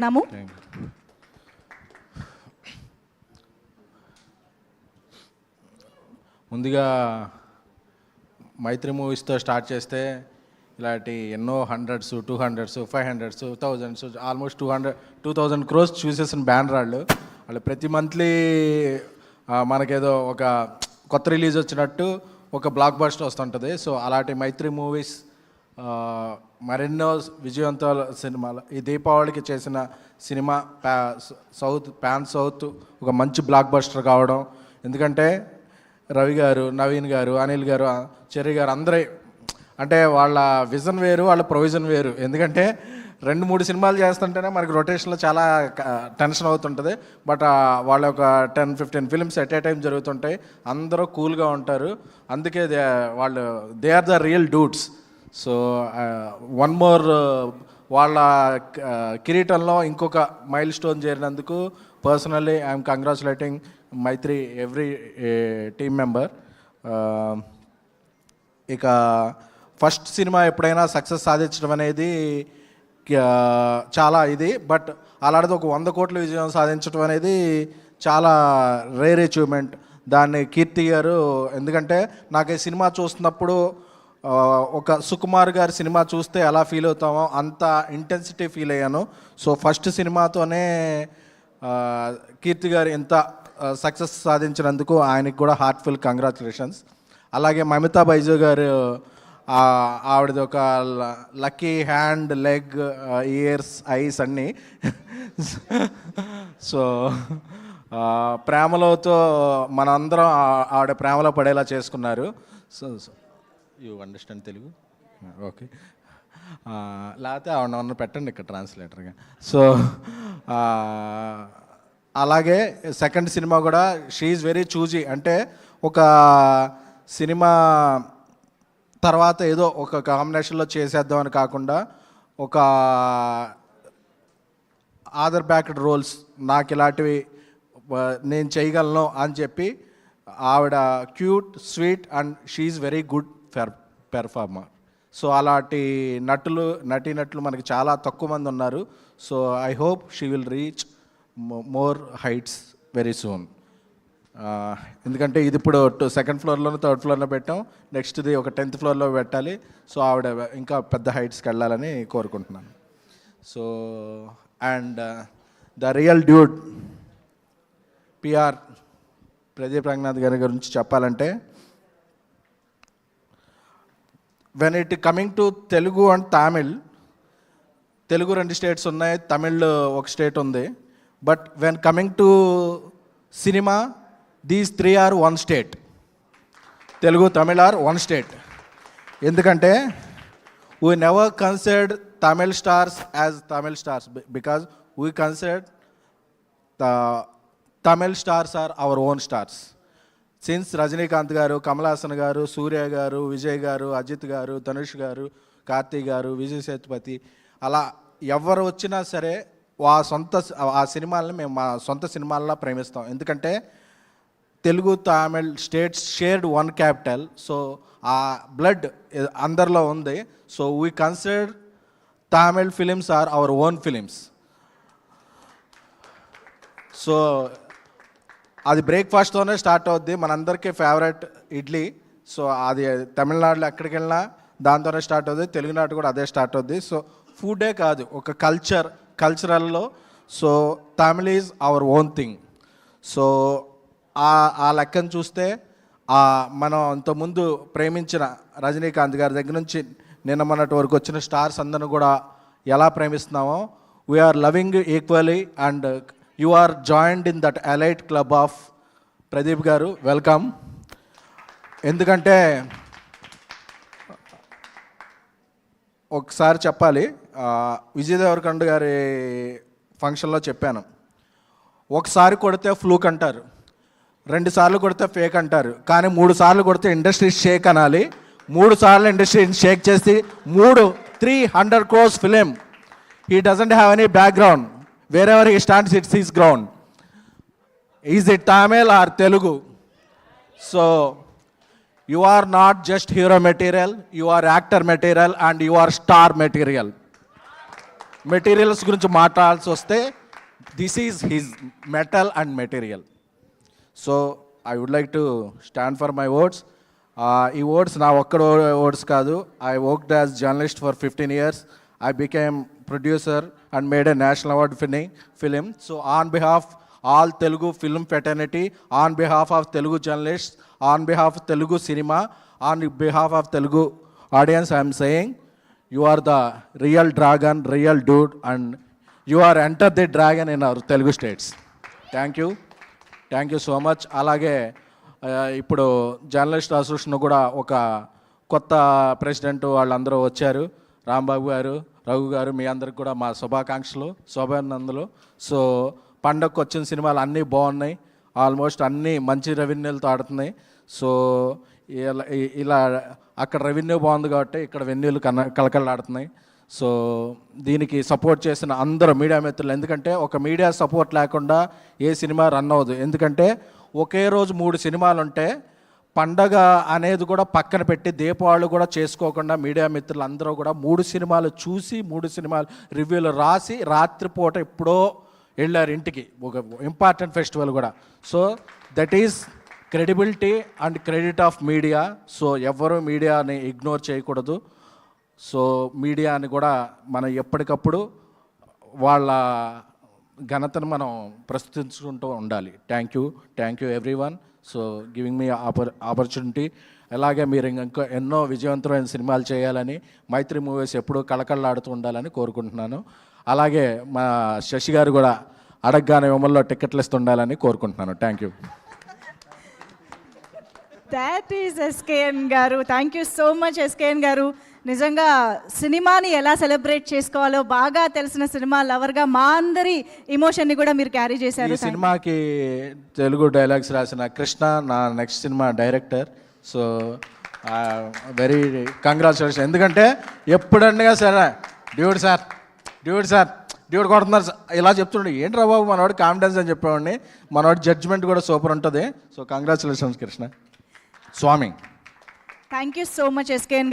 నము. ముందుగా మైత్రి మూవీస్తో స్టార్ట్ చేస్తే ఇలాంటి ఎన్నో 100s 200s 500s 1000s almost 2000 crores చూసేసిన banner వాళ్ళు ప్రతి మంత్లీ మనకేదో ఒక కొత్త రిలీజ్ వచ్చినట్టు ఒక బ్లాక్ బస్టర్ వస్తుంటుంది. సో అలాంటి మైత్రి మూవీస్ మరెన్నో విజయవంతాల సినిమాలు ఈ దీపావళికి చేసిన సినిమా పాన్ సౌత్ ఒక మంచి బ్లాక్ బస్టర్ కావడం. ఎందుకంటే రవి గారు, నవీన్ గారు, అనిల్ గారు, చెర్రీ గారు అందరూ అంటే వాళ్ళ విజన్ వేరు, వాళ్ళ ప్రొవిజన్ వేరు. ఎందుకంటే 2-3 సినిమాలు చేస్తుంటేనే మనకి రొటేషన్లో చాలా టెన్షన్ అవుతుంటుంది. బట్ వాళ్ళ ఒక 10-15 ఫిల్మ్స్ ఎట్ ఏ టైం జరుగుతుంటాయి. అందరూ కూల్గా ఉంటారు. అందుకే they are the real dudes. So one more వాళ్ళ కిరీటంలో ఇంకొక మైల్ స్టోన్ చేరినందుకు personally I'm congratulating Mythri every team member. ఇక ఫస్ట్ సినిమా ఎప్పుడైనా సక్సెస్ సాధించడం అనేది చాలా ఇది. బట్ అలాంటిది ఒక 100 కోట్ల విజయం సాధించడం అనేది చాలా రేర్ అచీవ్మెంట్. దాన్ని కీర్తి గారు, ఎందుకంటే నాకు ఈ సినిమా చూస్తున్నప్పుడు ఒక సుకుమార్ గారి సినిమా చూస్తే ఎలా ఫీల్ అవుతామో అంత ఇంటెన్సిటీ ఫీల్ అయ్యాను. సో ఫస్ట్ సినిమాతోనే కీర్తి గారు ఎంత సక్సెస్ సాధించినందుకు ఆయనకి కూడా హార్ట్ఫుల్ కంగ్రాచులేషన్స్. అలాగే మమితా బైజు గారు, ఆవిడది ఒక lucky hand, leg, years, ice అన్నీ. సో ప్రేమలోతో మనందరం ఆవిడ ప్రేమలో పడేలా చేసుకున్నారు. So you understand Telugu? Okay. లేకపోతే ఆవిడ పెట్టండి ఇక్కడ ట్రాన్స్లేటర్గా. సో అలాగే సెకండ్ సినిమా కూడా షీ ఈజ్ వెరీ చూజీ. అంటే ఒక సినిమా తర్వాత ఏదో ఒక కాంబినేషన్లో చేసేద్దామని కాకుండా ఒక ఆదర్ బ్యాక్డ్ రోల్స్ నాకు ఇలాంటివి నేను చేయగలను అని చెప్పి ఆవిడ cute, sweet and she is very good performer. So అలాంటి నటీనటులు మనకి చాలా తక్కువ మంది ఉన్నారు. So I hope she will reach more heights very soon. ఎందుకంటే ఇది ఇప్పుడు 2nd ఫ్లోర్లోనూ 3rd ఫ్లోర్లో పెట్టాం. నెక్స్ట్ది ఒక 10th ఫ్లోర్లో పెట్టాలి. సో ఆవిడ ఇంకా పెద్ద హైట్స్కి వెళ్ళాలని కోరుకుంటున్నాను. So and the real dude PR Pradeep Ranganath గారి గురించి చెప్పాలంటే, when it coming to Telugu and Tamil, Telugu 2 states ఉన్నాయి, తమిళ్ ఒక స్టేట్ ఉంది. But when coming to cinema, these 3 are 1 state. Telugu, Tamil are 1 state. ఎందుకంటే we never considered Tamil stars as Tamil stars because we considered Tamil stars are our own stars. Since Rajinikanth గారు, కమల్ హాసన్ గారు, సూర్య గారు, విజయ్ గారు, అజిత్ గారు, ధనుష్ గారు, కార్తీ గారు, విజయ్ సేతుపతి, అలా ఎవరు వచ్చినా సరే ఆ సినిమాలని మేము మా సొంత సినిమాల్లో ప్రేమిస్తాం. ఎందుకంటే Telugu, Tamil states shared 1 capital. So ఆ బ్లడ్ అందరిలో ఉంది. So we consider Tamil films are our own films. So అది బ్రేక్ఫాస్ట్తోనే స్టార్ట్ అవుద్ది. మనందరికీ ఫేవరెట్ ఇడ్లీ. సో అది తమిళనాడులో ఎక్కడికి వెళ్ళినా దాంతోనే స్టార్ట్ అవుద్ది. తెలుగునాడు కూడా అదే స్టార్ట్ అవుద్ది. సో ఫుడే కాదు, ఒక కల్చరల్లో so Tamil is our own thing. So ఆ లెక్కను చూస్తే మనం ఇంతకుముందు ప్రేమించిన రజనీకాంత్ గారి దగ్గర నుంచి నిన్న మొన్నటి వరకు వచ్చిన స్టార్స్ అందరిని కూడా ఎలా ప్రేమిస్తున్నామో, we're loving equally and you are joined in that elite club of Pradeep గారు. వెల్కమ్. ఎందుకంటే ఒకసారి చెప్పాలి, విజయ్ దేవరకొండ గారి ఫంక్షన్లో చెప్పాను, ఒకసారి కొడితే ఫ్లూక్ అంటారు, 2 సార్లు కొడితే ఫేక్ అంటారు, కానీ 3 సార్లు కొడితే ఇండస్ట్రీ షేక్ అనాలి. 3 సార్లు ఇండస్ట్రీ షేక్ చేసి 300 crores film. He doesn't have any background. wherever he stands, it's his ground. Is it Tamil or Telugu? So you are not just hero material, you are actor material and you are star material. Materials గురించి మాట్లాడాల్సి వస్తే this is his metal and material. So I would like to stand for my words. ఈ words నా ఒక్కడ words కాదు. I worked as journalist for 15 years. I became producer and made a national award film. So on behalf all Telugu film fraternity, on behalf of Telugu journalists, on behalf of Telugu cinema, on behalf of Telugu audience, I am saying you are the real dragon, real dude, and you are enter the dragon in our Telugu states. Thank you so much. అలాగే ఇప్పుడు journalist association కూడా ఒక కొత్త president వాళ్ళందరూ వచ్చారు. రాంబాబు గారు, రఘు గారు, మీ అందరికి కూడా మా శుభాకాంక్షలు, శుభానందలు. సో పండగకు వచ్చిన సినిమాలు అన్నీ బాగున్నాయి, ఆల్మోస్ట్ అన్నీ మంచి రెవెన్యూలతో ఆడుతున్నాయి. సో ఇలా అక్కడ రెవెన్యూ బాగుంది కాబట్టి ఇక్కడ వెన్యూలు కలకలాడుతున్నాయి. సో దీనికి సపోర్ట్ చేసిన అందరూ మీడియా మిత్రులు, ఎందుకంటే ఒక మీడియా సపోర్ట్ లేకుండా ఏ సినిమా రన్ అవ్వదు. ఎందుకంటే ఒకే రోజు 3 సినిమాలు ఉంటే పండగ అనేది కూడా పక్కన పెట్టి దీపావళి కూడా చేసుకోకుండా మీడియా మిత్రులు అందరూ కూడా 3 సినిమాలు చూసి 3 సినిమాలు రివ్యూలు రాసి రాత్రిపూట ఎప్పుడో వెళ్ళారు ఇంటికి, ఒక ఇంపార్టెంట్ ఫెస్టివల్ కూడా. So that is credibility and credit of media. So ఎవరు మీడియాని ఇగ్నోర్ చేయకూడదు. సో మీడియాని కూడా మనం ఎప్పటికప్పుడు వాళ్ళ ఘనతను మనం ప్రస్తుతించుకుంటూ ఉండాలి. Thank you everyone. So giving me opportunity. అలాగే మీరు ఇంకా ఎన్నో విజయవంతమైన సినిమాలు చేయాలని, మైత్రి మూవీస్ ఎప్పుడూ కళకళలాడుతూ ఉండాలని కోరుకుంటున్నాను. అలాగే మా శశి గారు కూడా అడగగానే విమల్లో టికెట్లు ఇస్తుండాలని కోరుకుంటున్నాను. Thank you. That is SKN గారు. Thank you so much SKN గారు. నిజంగా సినిమాని ఎలా సెలబ్రేట్ చేసుకోవాలో బాగా తెలిసిన సినిమా లవర్గా మా అందరి ఎమోషన్ని కూడా మీరు క్యారీ చేశారు. ఈ సినిమాకి తెలుగు డైలాగ్స్ రాసిన కృష్ణ నా next cinema director. So very congratulation. ఎందుకంటే ఎప్పుడన్నా సరే డ్యూడ్ కొడుతున్నారు ఇలా చెప్తుండే, ఏంట్రా బాబు మనవాడు కాన్ఫిడెన్స్ అని చెప్పేవాడిని. మనవాడు జడ్జ్మెంట్ కూడా సూపర్ ఉంటుంది. So congratulations Krishna Swami. Thank you so much SKN.